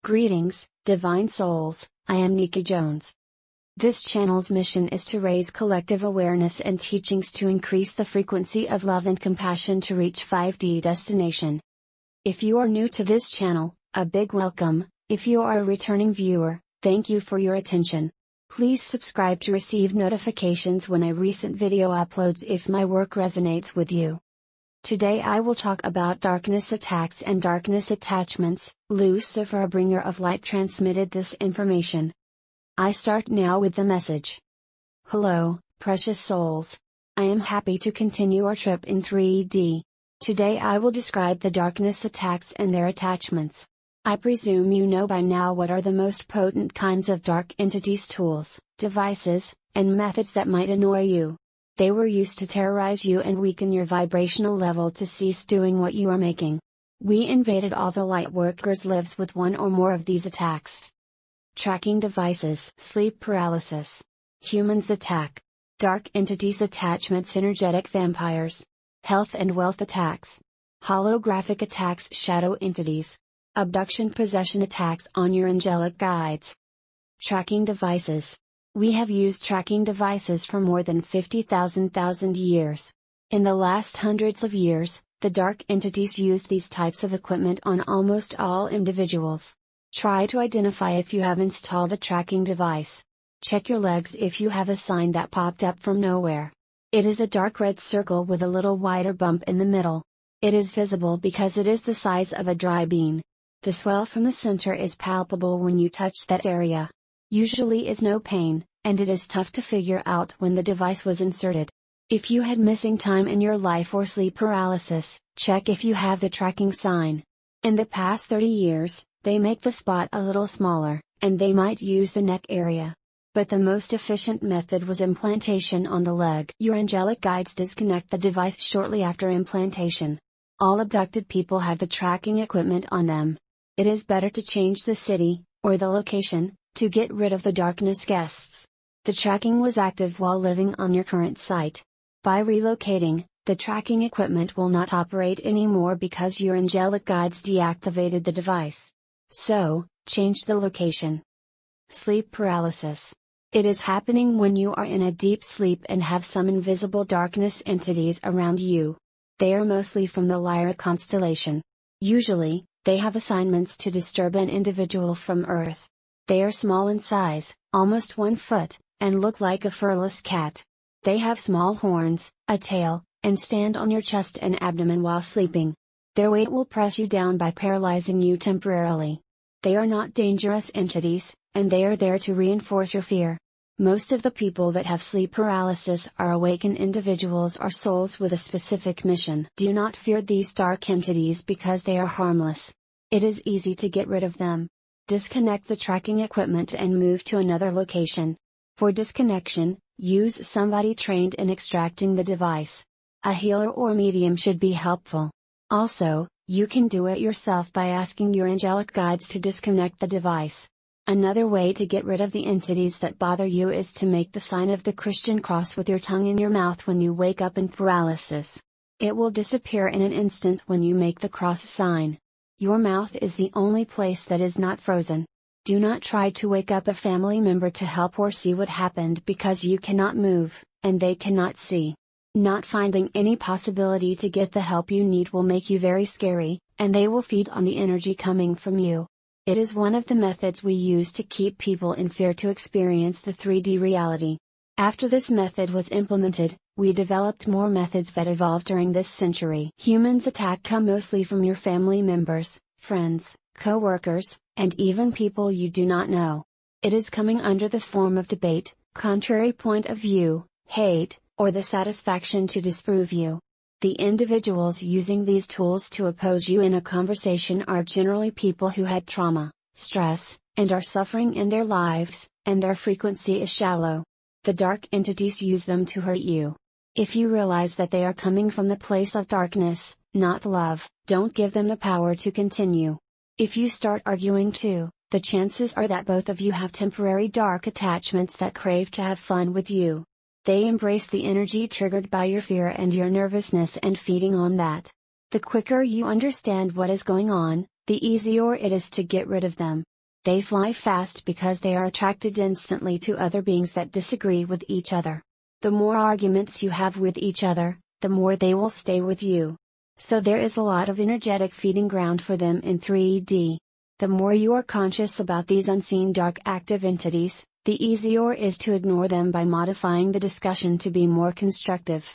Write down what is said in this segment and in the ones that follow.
Greetings, Divine Souls, I am Nika Jones. This channel's mission is to raise collective awareness and teachings to increase the frequency of love and compassion to reach 5D destination. If you are new to this channel, a big welcome. If you are a returning viewer, thank you for your attention. Please subscribe to receive notifications when a recent video uploads if my work resonates with you. Today I will talk about darkness attacks and darkness attachments. Lucifer, a bringer of light, transmitted this information. I start now with the message. Hello, precious souls. I am happy to continue our trip in 3D. Today I will describe the darkness attacks and their attachments. I presume you know by now what are the most potent kinds of dark entities, tools, devices, and methods that might annoy you. They were used to terrorize you and weaken your vibrational level to cease doing what you are making. We invaded all the light workers' lives with one or more of these attacks. Tracking devices, sleep paralysis. Humans attack. Dark entities attachments, energetic vampires. Health and wealth attacks. Holographic attacks, shadow entities. Abduction, possession attacks on your angelic guides. Tracking devices. We have used tracking devices for more than 50,000 years. In the last hundreds of years, the dark entities used these types of equipment on almost all individuals. Try to identify if you have installed a tracking device. Check your legs if you have a sign that popped up from nowhere. It is a dark red circle with a little wider bump in the middle. It is visible because it is the size of a dry bean. The swell from the center is palpable when you touch that area. Usually is no pain, and it is tough to figure out when the device was inserted. If you had missing time in your life or sleep paralysis, check if you have the tracking sign. In the past 30 years, they make the spot a little smaller, and they might use the neck area. But the most efficient method was implantation on the leg. Your angelic guides disconnect the device shortly after implantation. All abducted people have the tracking equipment on them. It is better to change the city, or the location, to get rid of the darkness guests. The tracking was active while living on your current site. By relocating, the tracking equipment will not operate anymore because your angelic guides deactivated the device. So, change the location. Sleep paralysis. It is happening when you are in a deep sleep and have some invisible darkness entities around you. They are mostly from the Lyra constellation. Usually, they have assignments to disturb an individual from Earth. They are small in size, almost 1 foot, and look like a furless cat. They have small horns, a tail, and stand on your chest and abdomen while sleeping. Their weight will press you down by paralyzing you temporarily. They are not dangerous entities, and they are there to reinforce your fear. Most of the people that have sleep paralysis are awakened individuals or souls with a specific mission. Do not fear these dark entities because they are harmless. It is easy to get rid of them. Disconnect the tracking equipment and move to another location. For disconnection, use somebody trained in extracting the device. A healer or medium should be helpful. Also, you can do it yourself by asking your angelic guides to disconnect the device. Another way to get rid of the entities that bother you is to make the sign of the Christian cross with your tongue in your mouth when you wake up in paralysis. It will disappear in an instant when you make the cross sign. Your mouth is the only place that is not frozen. Do not try to wake up a family member to help or see what happened because you cannot move, and they cannot see. Not finding any possibility to get the help you need will make you very scary, and they will feed on the energy coming from you. It is one of the methods we use to keep people in fear to experience the 3D reality. After this method was implemented, we developed more methods that evolved during this century. Humans attack come mostly from your family members, friends, co-workers, and even people you do not know. It is coming under the form of debate, contrary point of view, hate, or the satisfaction to disprove you. The individuals using these tools to oppose you in a conversation are generally people who had trauma, stress, and are suffering in their lives, and their frequency is shallow. The dark entities use them to hurt you. If you realize that they are coming from the place of darkness, not love, don't give them the power to continue. If you start arguing too, the chances are that both of you have temporary dark attachments that crave to have fun with you. They embrace the energy triggered by your fear and your nervousness and feeding on that. The quicker you understand what is going on, the easier it is to get rid of them. They fly fast because they are attracted instantly to other beings that disagree with each other. The more arguments you have with each other, the more they will stay with you. So there is a lot of energetic feeding ground for them in 3D. The more you are conscious about these unseen dark active entities, the easier it is to ignore them by modifying the discussion to be more constructive.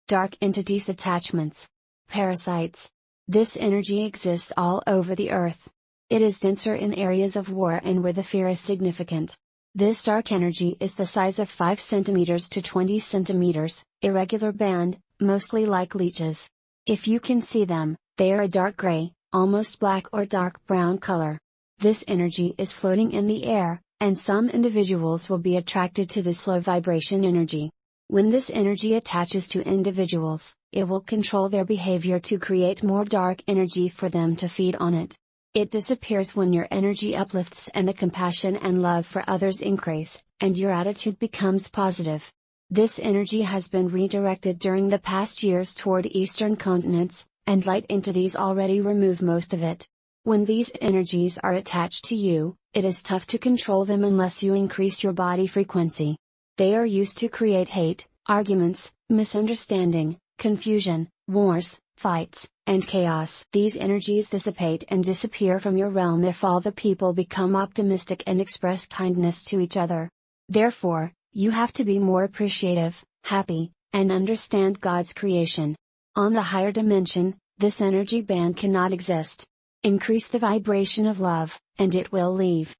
Dark entities attachments. Parasites. This energy exists all over the earth. It is denser in areas of war and where the fear is significant. This dark energy is the size of 5 cm to 20 cm, irregular band, mostly like leeches. If you can see them, they are a dark gray, almost black or dark brown color. This energy is floating in the air, and some individuals will be attracted to this low vibration energy. When this energy attaches to individuals, it will control their behavior to create more dark energy for them to feed on it. It disappears when your energy uplifts and the compassion and love for others increase, and your attitude becomes positive. This energy has been redirected during the past years toward eastern continents, and light entities already remove most of it. When these energies are attached to you, it is tough to control them unless you increase your body frequency. They are used to create hate, arguments, misunderstanding, confusion, wars, fights, and chaos. These energies dissipate and disappear from your realm if all the people become optimistic and express kindness to each other. Therefore, you have to be more appreciative, happy, and understand God's creation. On the higher dimension, this energy band cannot exist. Increase the vibration of love, and it will leave.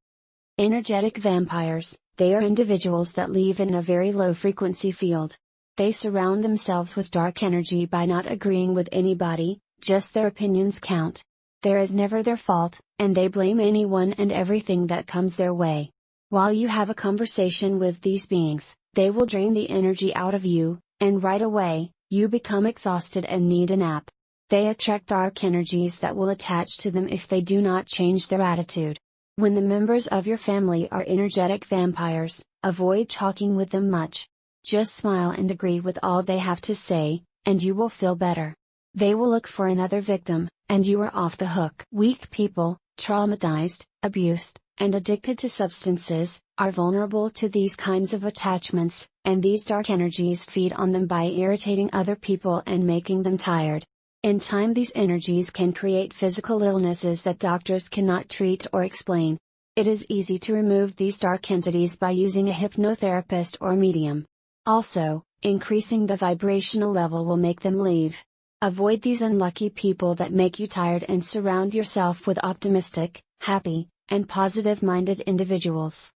Energetic vampires. They are individuals that live in a very low frequency field. They surround themselves with dark energy by not agreeing with anybody, just their opinions count. There is never their fault, and they blame anyone and everything that comes their way. While you have a conversation with these beings, they will drain the energy out of you, and right away, you become exhausted and need a nap. They attract dark energies that will attach to them if they do not change their attitude. When the members of your family are energetic vampires, avoid talking with them much. Just smile and agree with all they have to say, and you will feel better. They will look for another victim, and you are off the hook. Weak people, traumatized, abused, and addicted to substances, are vulnerable to these kinds of attachments, and these dark energies feed on them by irritating other people and making them tired. In time, these energies can create physical illnesses that doctors cannot treat or explain. It is easy to remove these dark entities by using a hypnotherapist or medium. Also, increasing the vibrational level will make them leave. Avoid these unlucky people that make you tired and surround yourself with optimistic, happy, and positive-minded individuals.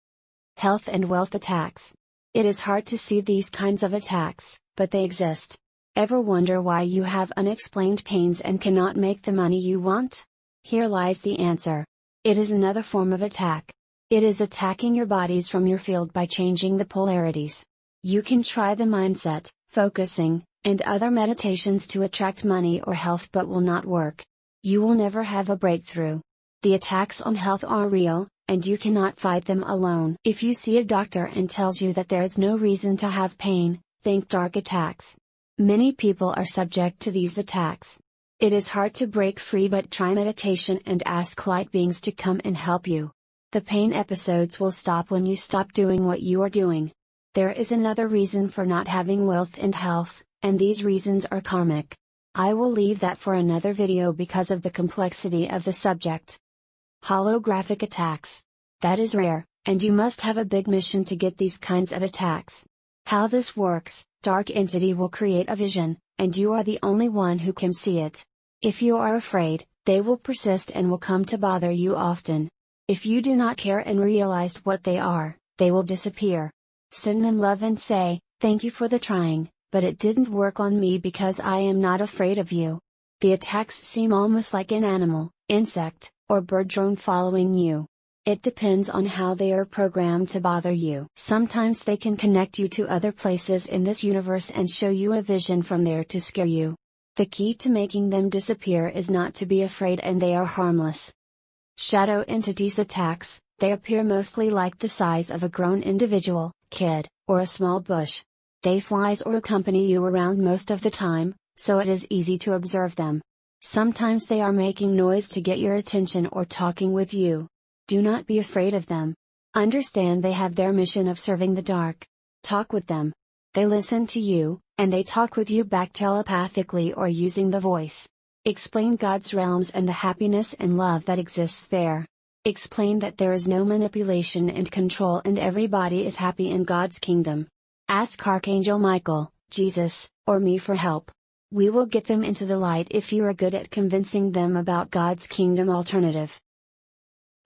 Health and wealth attacks. It is hard to see these kinds of attacks, but they exist. Ever wonder why you have unexplained pains and cannot make the money you want? Here lies the answer. It is another form of attack. It is attacking your bodies from your field by changing the polarities. You can try the mindset, focusing, and other meditations to attract money or health, but will not work. You will never have a breakthrough. The attacks on health are real, and you cannot fight them alone. If you see a doctor and tells you that there is no reason to have pain, think dark attacks. Many people are subject to these attacks. It is hard to break free, but try meditation and ask light beings to come and help you. The pain episodes will stop when you stop doing what you are doing. There is another reason for not having wealth and health, and these reasons are karmic. I will leave that for another video because of the complexity of the subject. Holographic attacks. That is rare, and you must have a big mission to get these kinds of attacks. How this works: dark entity will create a vision, and you are the only one who can see it. If you are afraid, they will persist and will come to bother you often. If you do not care and realize what they are, they will disappear. Send them love and say, "Thank you for the trying, but it didn't work on me because I am not afraid of you." The attacks seem almost like an animal, insect, or bird drone following you. It depends on how they are programmed to bother you. Sometimes they can connect you to other places in this universe and show you a vision from there to scare you. The key to making them disappear is not to be afraid, and they are harmless. Shadow entities attacks. They appear mostly like the size of a grown individual, kid, or a small bush. They flies or accompany you around most of the time, so it is easy to observe them. Sometimes they are making noise to get your attention or talking with you. Do not be afraid of them. Understand they have their mission of serving the dark. Talk with them. They listen to you, and they talk with you back telepathically or using the voice. Explain God's realms and the happiness and love that exists there. Explain that there is no manipulation and control and everybody is happy in God's kingdom. Ask Archangel Michael, Jesus, or me for help. We will get them into the light if you are good at convincing them about God's kingdom alternative.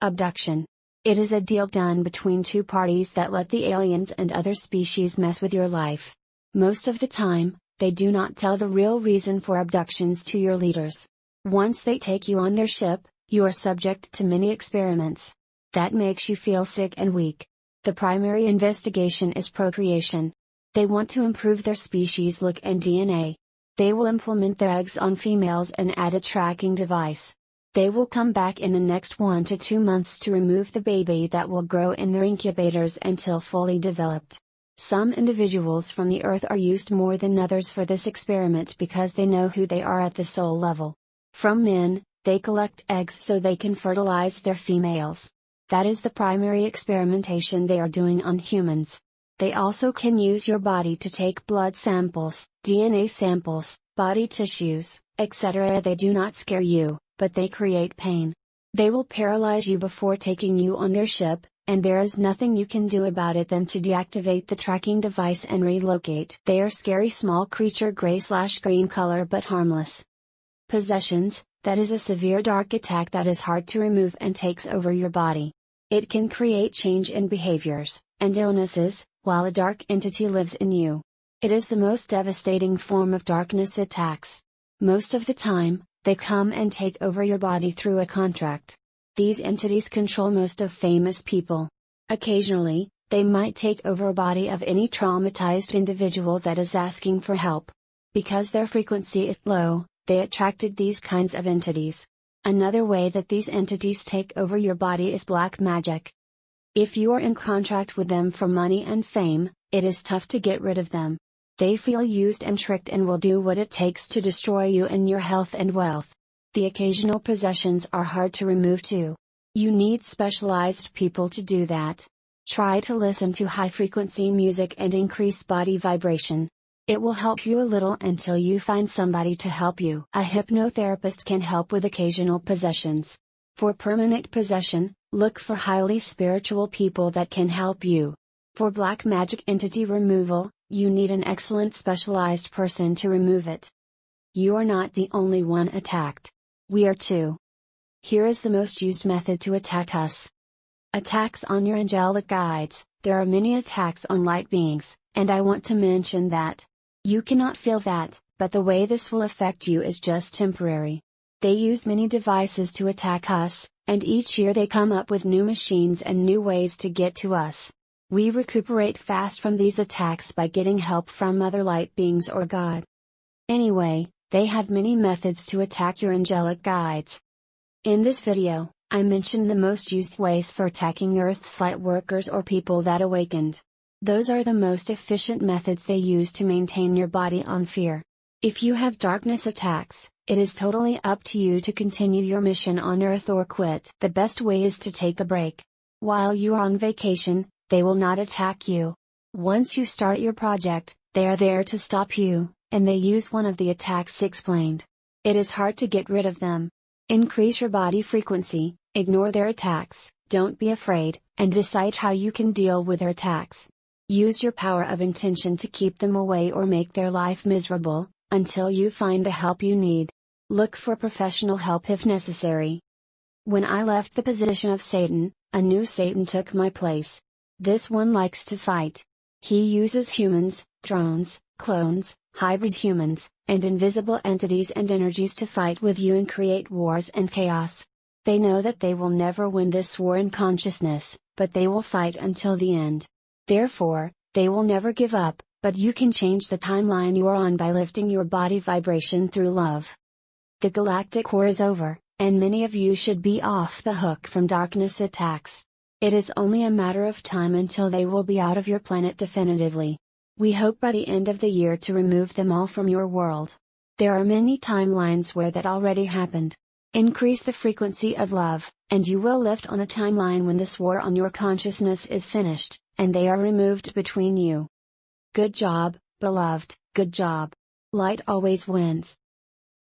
Abduction. It is a deal done between two parties that let the aliens and other species mess with your life. Most of the time, they do not tell the real reason for abductions to your leaders. Once they take you on their ship, you are subject to many experiments. That makes you feel sick and weak. The primary investigation is procreation. They want to improve their species look and DNA. They will implement their eggs on females and add a tracking device. They will come back in the next 1 to 2 months to remove the baby that will grow in their incubators until fully developed. Some individuals from the earth are used more than others for this experiment because they know who they are at the soul level. From men, they collect eggs so they can fertilize their females. That is the primary experimentation they are doing on humans. They also can use your body to take blood samples, DNA samples, body tissues, etc. They do not scare you, but they create pain. They will paralyze you before taking you on their ship, and there is nothing you can do about it than to deactivate the tracking device and relocate. They are scary small creature gray/green color but harmless. Possessions, that is a severe dark attack that is hard to remove and takes over your body. It can create change in behaviors, and illnesses, while a dark entity lives in you. It is the most devastating form of darkness attacks. Most of the time, they come and take over your body through a contract. These entities control most of famous people. Occasionally, they might take over a body of any traumatized individual that is asking for help. Because their frequency is low, they attracted these kinds of entities. Another way that these entities take over your body is black magic. If you are in contract with them for money and fame, it is tough to get rid of them. They feel used and tricked and will do what it takes to destroy you and your health and wealth. The occasional possessions are hard to remove too. You need specialized people to do that. Try to listen to high-frequency music and increase body vibration. It will help you a little until you find somebody to help you. A hypnotherapist can help with occasional possessions. For permanent possession, look for highly spiritual people that can help you. For black magic entity removal, you need an excellent specialized person to remove it. You are not the only one attacked. We are too. Here is the most used method to attack us. Attacks on your angelic guides. There are many attacks on light beings, and I want to mention that. You cannot feel that, but the way this will affect you is just temporary. They use many devices to attack us, and each year they come up with new machines and new ways to get to us. We recuperate fast from these attacks by getting help from other light beings or God. Anyway, they have many methods to attack your angelic guides. In this video, I mentioned the most used ways for attacking Earth's light workers or people that awakened. Those are the most efficient methods they use to maintain your body on fear. If you have darkness attacks, it is totally up to you to continue your mission on Earth or quit. The best way is to take a break. While you are on vacation, they will not attack you. Once you start your project, they are there to stop you, and they use one of the attacks explained. It is hard to get rid of them. Increase your body frequency, ignore their attacks, don't be afraid, and decide how you can deal with their attacks. Use your power of intention to keep them away or make their life miserable, until you find the help you need. Look for professional help if necessary. When I left the position of Satan, a new Satan took my place. This one likes to fight. He uses humans, drones, clones, hybrid humans, and invisible entities and energies to fight with you and create wars and chaos. They know that they will never win this war in consciousness, but they will fight until the end. Therefore, they will never give up, but you can change the timeline you are on by lifting your body vibration through love. The galactic war is over, and many of you should be off the hook from darkness attacks. It is only a matter of time until they will be out of your planet definitively. We hope by the end of the year to remove them all from your world. There are many timelines where that already happened. Increase the frequency of love, and you will lift on a timeline when this war on your consciousness is finished, and they are removed between you. Good job, beloved, good job. Light always wins.